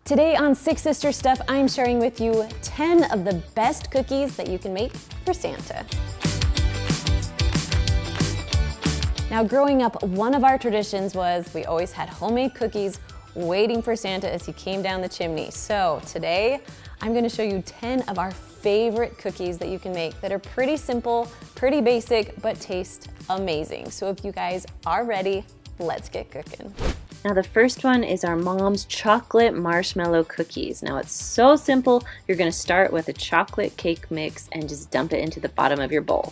Today on Six Sister Stuff, I'm sharing with you 10 of the best cookies that you can make for Santa. Now, growing up, one of our traditions was we always had homemade cookies waiting for Santa as he came down the chimney. So today, I'm gonna show you 10 of our favorite cookies that you can make that are pretty simple, pretty basic, but taste amazing. So if you guys are ready, let's get cooking. Now the first one is our mom's chocolate marshmallow cookies. Now it's so simple. You're gonna start with a chocolate cake mix and just dump it into the bottom of your bowl.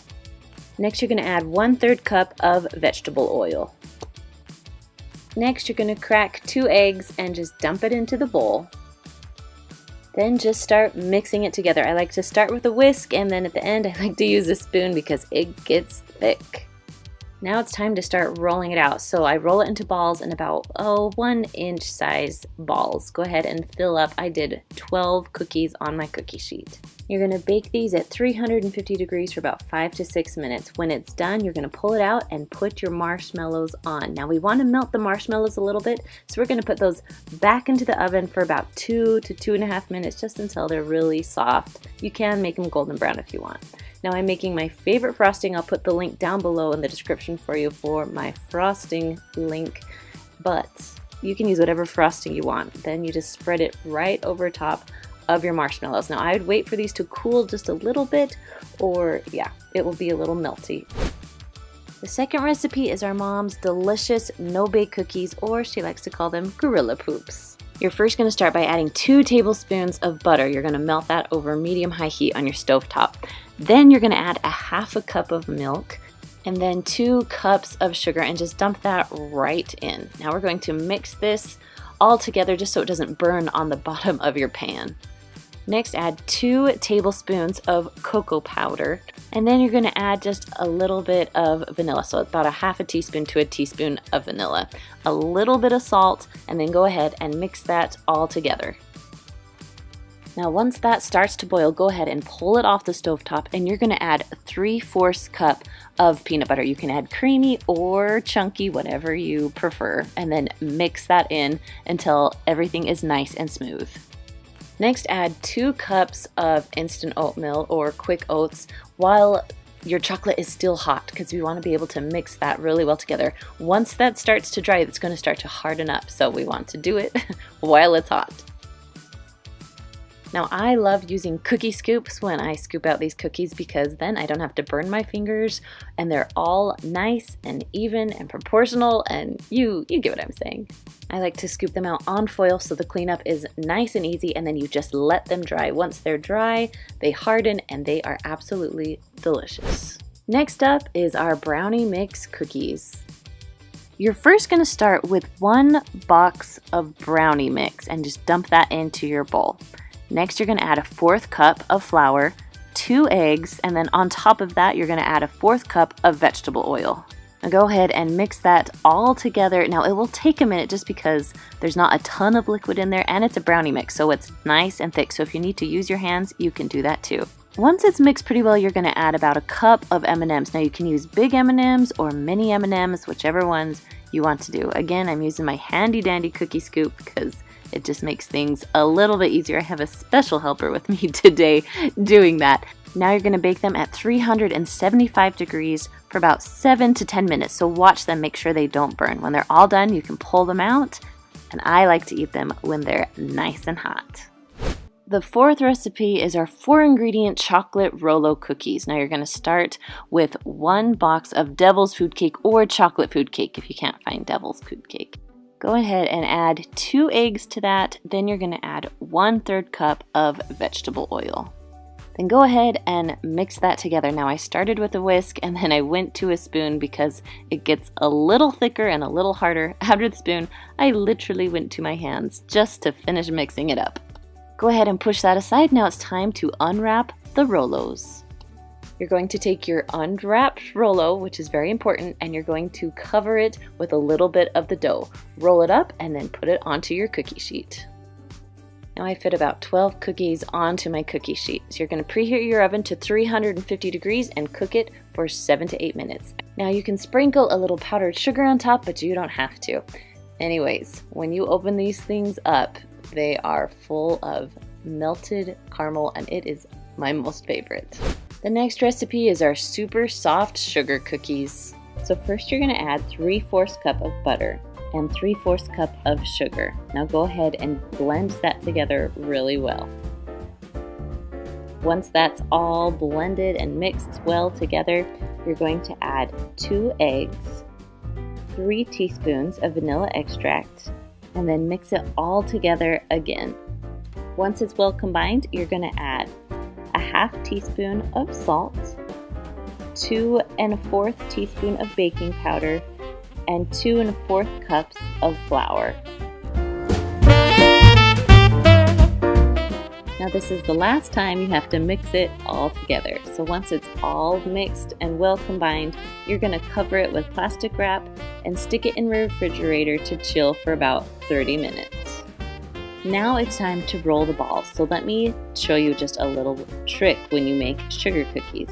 Next, you're gonna add 1/3 cup of vegetable oil. Next, you're gonna crack 2 eggs and just dump it into the bowl. Then just start mixing it together. I like to start with a whisk, and then at the end, I like to use a spoon because it gets thick. Now it's time to start rolling it out. So I roll it into balls in about 1-inch size balls. Go ahead and fill up. I did 12 cookies on my cookie sheet. You're gonna bake these at 350 degrees for about 5 to 6 minutes. When it's done, you're gonna pull it out and put your marshmallows on. Now we wanna melt the marshmallows a little bit, so we're gonna put those back into the oven for about 2 to 2.5 minutes, just until they're really soft. You can make them golden brown if you want. Now I'm making my favorite frosting. I'll put the link down below in the description for you for my frosting link, but you can use whatever frosting you want. Then you just spread it right over top of your marshmallows. Now I would wait for these to cool just a little bit, or yeah, it will be a little melty. The second recipe is our mom's delicious no-bake cookies, or she likes to call them Gorilla Poops. You're first going to start by adding 2 tablespoons of butter. You're going to melt that over medium-high heat on your stovetop. Then you're going to add 1/2 cup of milk and then 2 cups of sugar and just dump that right in. Now we're going to mix this all together just so it doesn't burn on the bottom of your pan. Next, add 2 tablespoons of cocoa powder, and then you're going to add just a little bit of vanilla, so it's about 1/2 teaspoon to 1 teaspoon of vanilla, a little bit of salt, and then go ahead and mix that all together. Now once that starts to boil, go ahead and pull it off the stovetop, and you're going to add 3/4 cup of peanut butter. You can add creamy or chunky, whatever you prefer, and then mix that in until everything is nice and smooth. Next, add 2 cups of instant oatmeal or quick oats while your chocolate is still hot, because we want to be able to mix that really well together. Once that starts to dry, it's going to start to harden up, so we want to do it while it's hot. Now I love using cookie scoops when I scoop out these cookies, because then I don't have to burn my fingers and they're all nice and even and proportional, and you get what I'm saying. I like to scoop them out on foil so the cleanup is nice and easy, and then you just let them dry. Once they're dry, they harden and they are absolutely delicious. Next up is our brownie mix cookies. You're first going to start with 1 box of brownie mix and just dump that into your bowl. Next, you're going to add 1/4 cup of flour, 2 eggs, and then on top of that, you're going to add 1/4 cup of vegetable oil. Now go ahead and mix that all together. Now it will take a minute just because there's not a ton of liquid in there, and it's a brownie mix, so it's nice and thick. So if you need to use your hands, you can do that too. Once it's mixed pretty well, you're going to add about 1 cup of M&Ms. Now you can use big M&Ms or mini M&Ms, whichever ones you want to do. Again, I'm using my handy dandy cookie scoop because it just makes things a little bit easier. I have a special helper with me today doing that. Now you're going to bake them at 375 degrees for about 7 to 10 minutes. So watch them, make sure they don't burn. When they're all done, you can pull them out, and I like to eat them when they're nice and hot. The fourth recipe is our 4-ingredient chocolate Rolo cookies. Now you're going to start with 1 box of Devil's Food Cake or chocolate food cake if you can't find Devil's Food Cake. Go ahead and add 2 eggs to that. Then you're going to add 1/3 cup of vegetable oil. Then go ahead and mix that together. Now I started with a whisk and then I went to a spoon because it gets a little thicker and a little harder. After the spoon, I literally went to my hands just to finish mixing it up. Go ahead and push that aside. Now it's time to unwrap the Rolos. You're going to take your unwrapped Rolo, which is very important, and you're going to cover it with a little bit of the dough. Roll it up and then put it onto your cookie sheet. Now I fit about 12 cookies onto my cookie sheet. So you're going to preheat your oven to 350 degrees and cook it for 7 to 8 minutes. Now you can sprinkle a little powdered sugar on top, but you don't have to. Anyways, when you open these things up, They are full of melted caramel and it is my most favorite. The next recipe is our super soft sugar cookies. So first you're going to add 3/4 cup of butter and 3/4 cup of sugar. Now go ahead and blend that together really well. Once that's all blended and mixed well together, you're going to add 2 eggs, 3 teaspoons of vanilla extract, and then mix it all together again. Once it's well combined, you're going to add a 1/2 teaspoon of salt, 2 1/4 teaspoon of baking powder, and 2 1/4 cups of flour. Now this is the last time you have to mix it all together. So once it's all mixed and well combined, you're going to cover it with plastic wrap and stick it in the refrigerator to chill for about 30 minutes. Now it's time to roll the balls. So let me show you just a little trick when you make sugar cookies.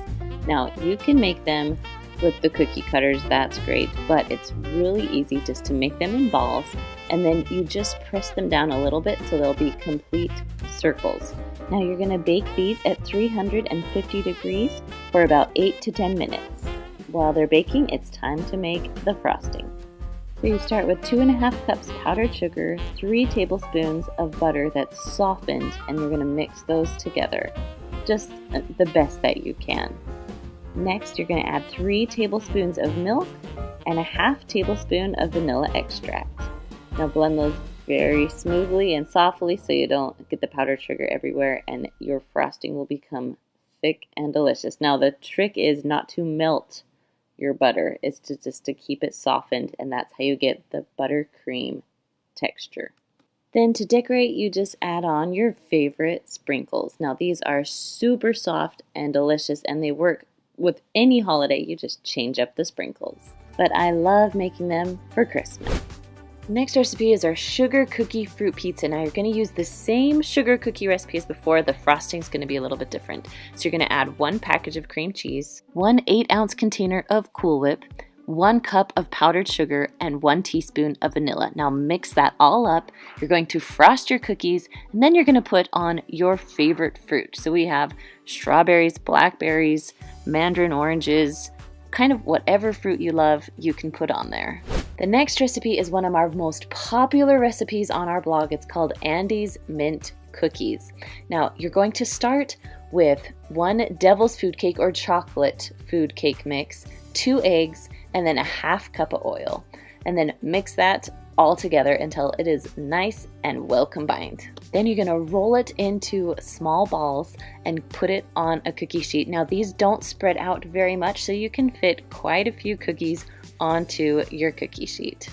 Now you can make them with the cookie cutters, that's great, but it's really easy just to make them in balls and then you just press them down a little bit so they'll be complete circles. Now you're going to bake these at 350 degrees for about 8 to 10 minutes. While they're baking, it's time to make the frosting. So you start with 2 1/2 cups powdered sugar, 3 tablespoons of butter that's softened, and you're going to mix those together, just the best that you can. Next, you're going to add 3 tablespoons of milk and a 1/2 tablespoon of vanilla extract. Now blend those very smoothly and softly so you don't get the powdered sugar everywhere and your frosting will become thick and delicious. Now the trick is not to melt your butter, it's just to keep it softened, and that's how you get the buttercream texture. Then to decorate, you just add on your favorite sprinkles. Now these are super soft and delicious and they work with any holiday. You just change up the sprinkles. But I love making them for Christmas. Next recipe is our sugar cookie fruit pizza. Now you're going to use the same sugar cookie recipe as before. The frosting is going to be a little bit different. So you're going to add 1 package of cream cheese, 1 8-ounce container of Cool Whip, 1 cup of powdered sugar, and 1 teaspoon of vanilla. Now mix that all up. You're going to frost your cookies, and then you're going to put on your favorite fruit. So we have strawberries, blackberries, mandarin oranges, kind of whatever fruit you love, you can put on there. The next recipe is one of our most popular recipes on our blog. It's called Andy's Mint Cookies. Now, you're going to start with 1 devil's food cake or chocolate food cake mix, 2 eggs, and then a 1/2 cup of oil. And then mix that all together until it is nice and well combined. Then you're going to roll it into small balls and put it on a cookie sheet. Now these don't spread out very much, so you can fit quite a few cookies onto your cookie sheet.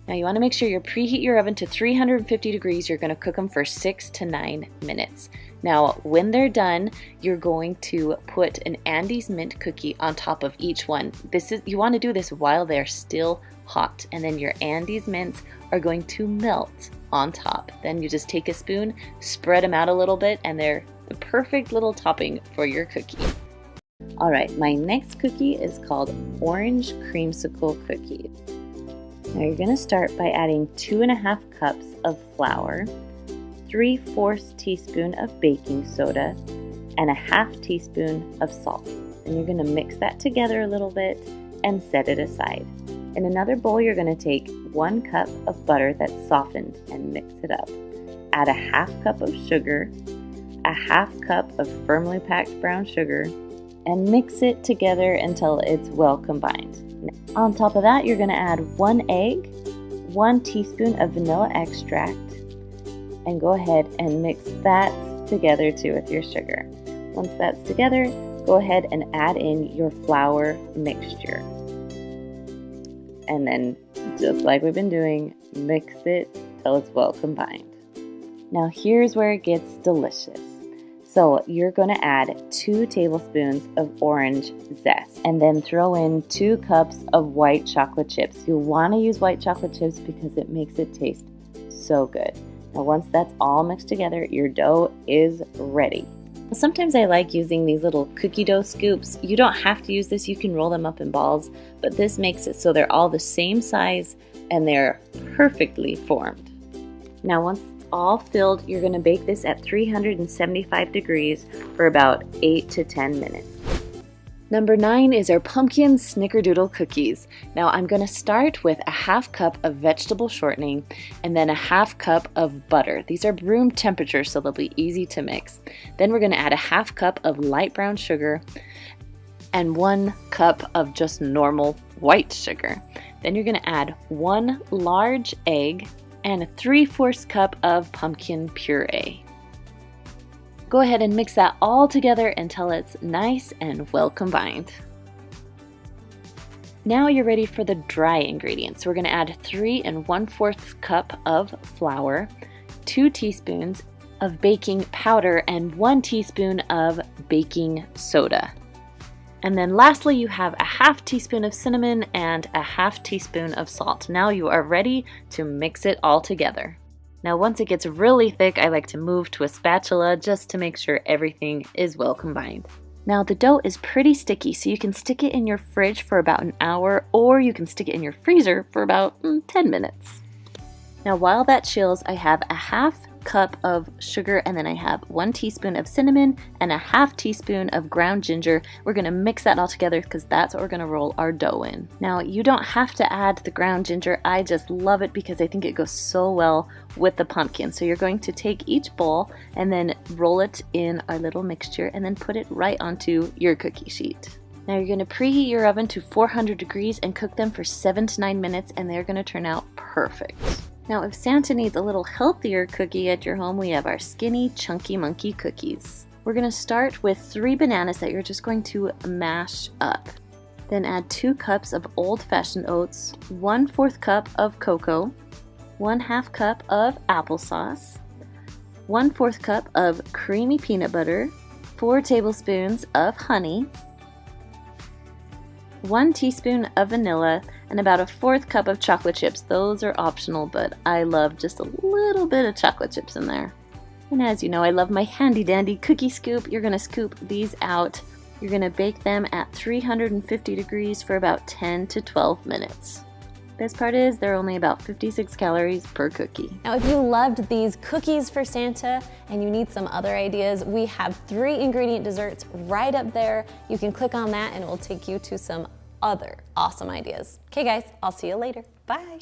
Now you want to make sure you preheat your oven to 350 degrees. You're going to cook them for 6 to 9 minutes. Now when they're done, you're going to put an Andy's Mint cookie on top of each one. You want to do this while they're still hot, and then your Andy's Mints are going to melt on top. Then you just take a spoon, spread them out a little bit, and they're the perfect little topping for your cookie. Alright, my next cookie is called Orange Creamsicle Cookie. Now you're going to start by adding 2 1/2 cups of flour, 3/4 teaspoon of baking soda, and a 1/2 teaspoon of salt. And you're going to mix that together a little bit and set it aside. In another bowl, you're going to take 1 cup of butter that's softened and mix it up. Add a 1/2 cup of sugar, a 1/2 cup of firmly packed brown sugar, and mix it together until it's well combined. On top of that, you're going to add 1 egg, 1 teaspoon of vanilla extract, and go ahead and mix that together too with your sugar. Once that's together, go ahead and add in your flour mixture. And then, just like we've been doing, mix it till it's well combined. Now here's where it gets delicious. So you're going to add 2 tablespoons of orange zest and then throw in 2 cups of white chocolate chips. You'll want to use white chocolate chips because it makes it taste so good. Now once that's all mixed together, your dough is ready. Sometimes I like using these little cookie dough scoops. You don't have to use this, you can roll them up in balls, but this makes it so they're all the same size and they're perfectly formed. Now once it's all filled, you're going to bake this at 375 degrees for about 8 to 10 minutes. Number 9 is our pumpkin snickerdoodle cookies. Now I'm going to start with a half cup of vegetable shortening and then a half cup of butter. These are room temperature, so they'll be easy to mix. Then we're going to add a half cup of light brown sugar and 1 cup of just normal white sugar. Then you're going to add 1 large egg and a 3/4 cup of pumpkin puree. Go ahead and mix that all together until it's nice and well combined. Now you're ready for the dry ingredients. We're going to add 3 1/4 cup of flour, 2 teaspoons of baking powder, and 1 teaspoon of baking soda. And then lastly, you have a half teaspoon of cinnamon and a half teaspoon of salt. Now you are ready to mix it all together. Now once it gets really thick, I like to move to a spatula just to make sure everything is well combined. Now the dough is pretty sticky, so you can stick it in your fridge for about an hour, or you can stick it in your freezer for about 10 minutes. Now while that chills, I have a half cup of sugar, and then I have 1 teaspoon of cinnamon and a half teaspoon of ground ginger. We're going to mix that all together because that's what we're going to roll our dough in. Now you don't have to add the ground ginger. I just love it because I think it goes so well with the pumpkin. So you're going to take each bowl and then roll it in our little mixture and then put it right onto your cookie sheet. Now you're going to preheat your oven to 400 degrees and cook them for 7 to 9 minutes, and they're going to turn out perfect. Now if Santa needs a little healthier cookie at your home, we have our Skinny Chunky Monkey cookies. We're going to start with 3 bananas that you're just going to mash up. Then add 2 cups of old-fashioned oats, 1/4 cup of cocoa, 1/2 cup of applesauce, 1/4 cup of creamy peanut butter, 4 tablespoons of honey, 1 teaspoon of vanilla, and about a 1/4 cup of chocolate chips. Those are optional, but I love just a little bit of chocolate chips in there. And as you know, I love my handy dandy cookie scoop. You're going to scoop these out. You're going to bake them at 350 degrees for about 10 to 12 minutes. Best part is they're only about 56 calories per cookie. Now, if you loved these cookies for Santa and you need some other ideas, we have 3 ingredient desserts right up there. You can click on that and it will take you to some other awesome ideas. Okay guys, I'll see you later. Bye.